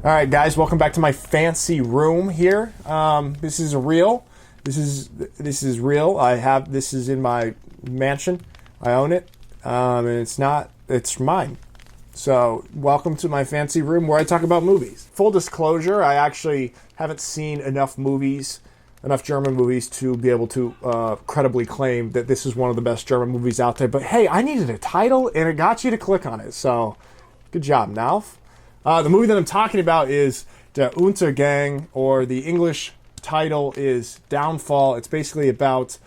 All right, guys, welcome back to my fancy room here. This is real. This is real. This is in my mansion. I own it, and it's mine. So, welcome to my fancy room where I talk about movies. Full disclosure, I actually haven't seen enough German movies to be able to credibly claim that this is one of the best German movies out there. But hey, I needed a title, and it got you to click on it. So, good job, Nauf. The movie that I'm talking about is Der Untergang, or the English title is Downfall. It's basically about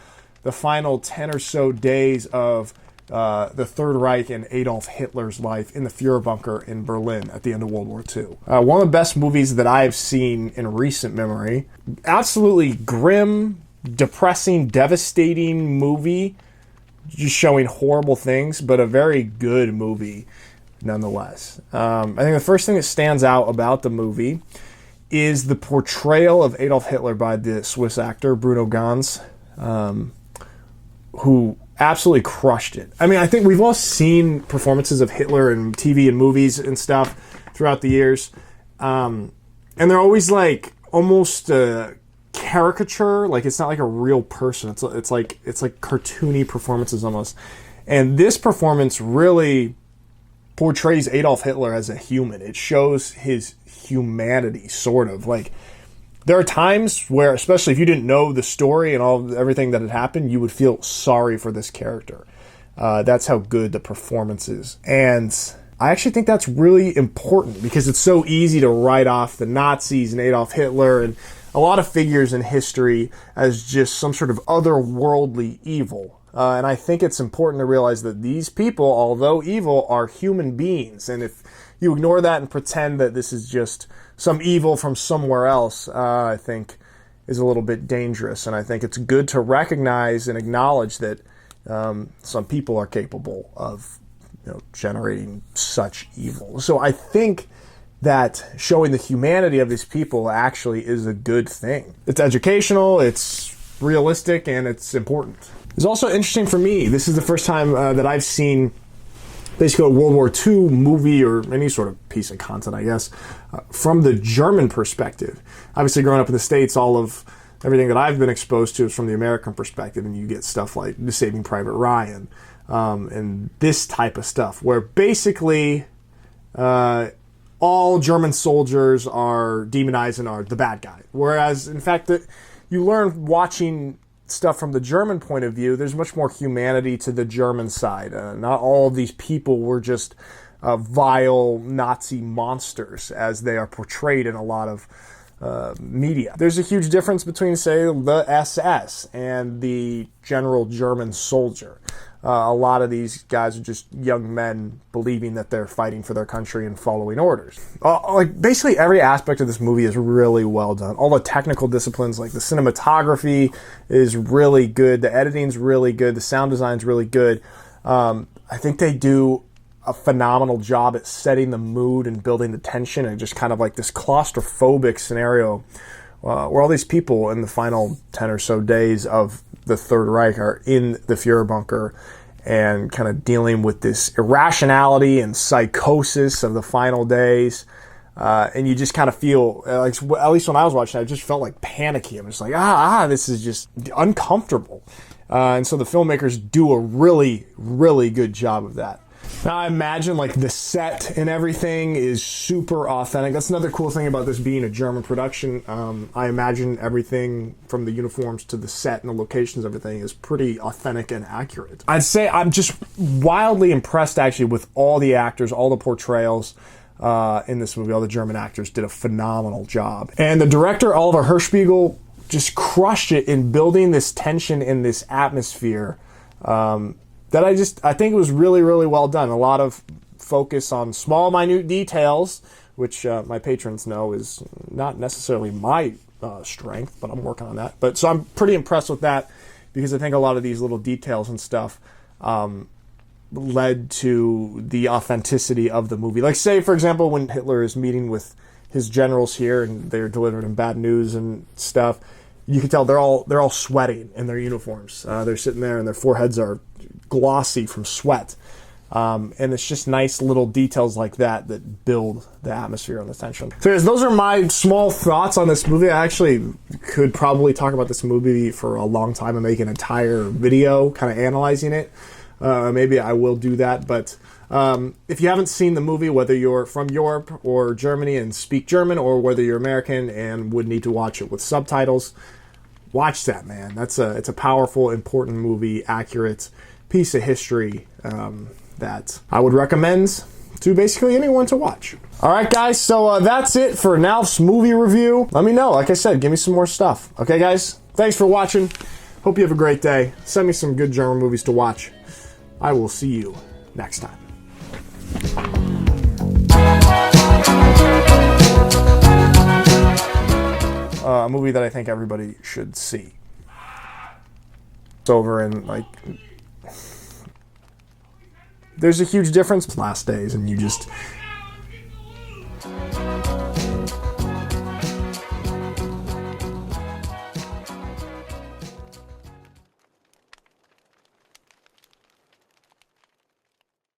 the final 10 or so days of the Third Reich and Adolf Hitler's life in the Führer bunker in Berlin at the end of World War II. One of the best movies that I've seen in recent memory. Absolutely grim, depressing, devastating movie, just showing horrible things, but a very good movie nonetheless. I think the first thing that stands out about the movie is the portrayal of Adolf Hitler by the Swiss actor Bruno Ganz, who absolutely crushed it. I mean, I think we've all seen performances of Hitler in TV and movies and stuff throughout the years, and they're always like almost a caricature. Like, it's not like a real person. It's like cartoony performances almost. And this performance really portrays Adolf Hitler as a human. It shows his humanity, sort of. Like, there are times where, especially if you didn't know the story and everything that had happened, you would feel sorry for this character. That's how good the performance is. And I actually think that's really important because it's so easy to write off the Nazis and Adolf Hitler and a lot of figures in history as just some sort of otherworldly evil. And I think it's important to realize that these people, although evil, are human beings. And if you ignore that and pretend that this is just some evil from somewhere else, I think is a little bit dangerous. And I think it's good to recognize and acknowledge that some people are capable of generating such evil. So I think that showing the humanity of these people actually is a good thing. It's educational, it's realistic, and it's important. It's also interesting for me. This is the first time that I've seen basically a World War II movie or any sort of piece of content, I guess, from the German perspective. Obviously, growing up in the States, all of everything that I've been exposed to is from the American perspective, and you get stuff like The Saving Private Ryan and this type of stuff, where basically all German soldiers are demonized and are the bad guy. Whereas, in fact, you learn watching stuff from the German point of view, there's much more humanity to the German side. Not all of these people were just vile Nazi monsters as they are portrayed in a lot of media. There's a huge difference between, say, the SS and the general German soldier. A lot of these guys are just young men believing that they're fighting for their country and following orders. Like, basically every aspect of this movie is really well done. All the technical disciplines, like the cinematography is really good, the editing's really good, the sound design's really good. I think they do a phenomenal job at setting the mood and building the tension and just kind of like this claustrophobic scenario where all these people in the final 10 or so days of the Third Reich are in the Führer bunker and kind of dealing with this irrationality and psychosis of the final days. And you just kind of feel, like, at least when I was watching it, I just felt like panicky. I'm just like, this is just uncomfortable. And so the filmmakers do a really, really good job of that. Now, I imagine, like, the set and everything is super authentic. That's another cool thing about this being a German production. I imagine everything from the uniforms to the set and the locations, everything is pretty authentic and accurate. I'd say I'm just wildly impressed, actually, with all the actors, all the portrayals in this movie. All the German actors did a phenomenal job. And the director, Oliver Hirschbiegel, just crushed it in building this tension in this atmosphere that I think it was really, really well done. A lot of focus on small, minute details, which my patrons know is not necessarily my strength, but I'm working on that. But so I'm pretty impressed with that because I think a lot of these little details and stuff led to the authenticity of the movie. Like, say, for example, when Hitler is meeting with his generals here and they're delivering him bad news and stuff, you can tell they're all sweating in their uniforms. They're sitting there and their foreheads are glossy from sweat. And it's just nice little details like that that build the atmosphere and the tension. So guys, those are my small thoughts on this movie. I actually could probably talk about this movie for a long time and make an entire video kind of analyzing it. Maybe I will do that, but if you haven't seen the movie, whether you're from Europe or Germany and speak German, or whether you're American and would need to watch it with subtitles, watch that, man. It's a powerful, important movie, accurate piece of history that I would recommend to basically anyone to watch. All right, guys, so that's it for Nalf's movie review. Let me know. Like I said, give me some more stuff. Okay, guys? Thanks for watching. Hope you have a great day. Send me some good German movies to watch. I will see you next time. A movie that I think everybody should see. It's over in, like... There's a huge difference last days, and you just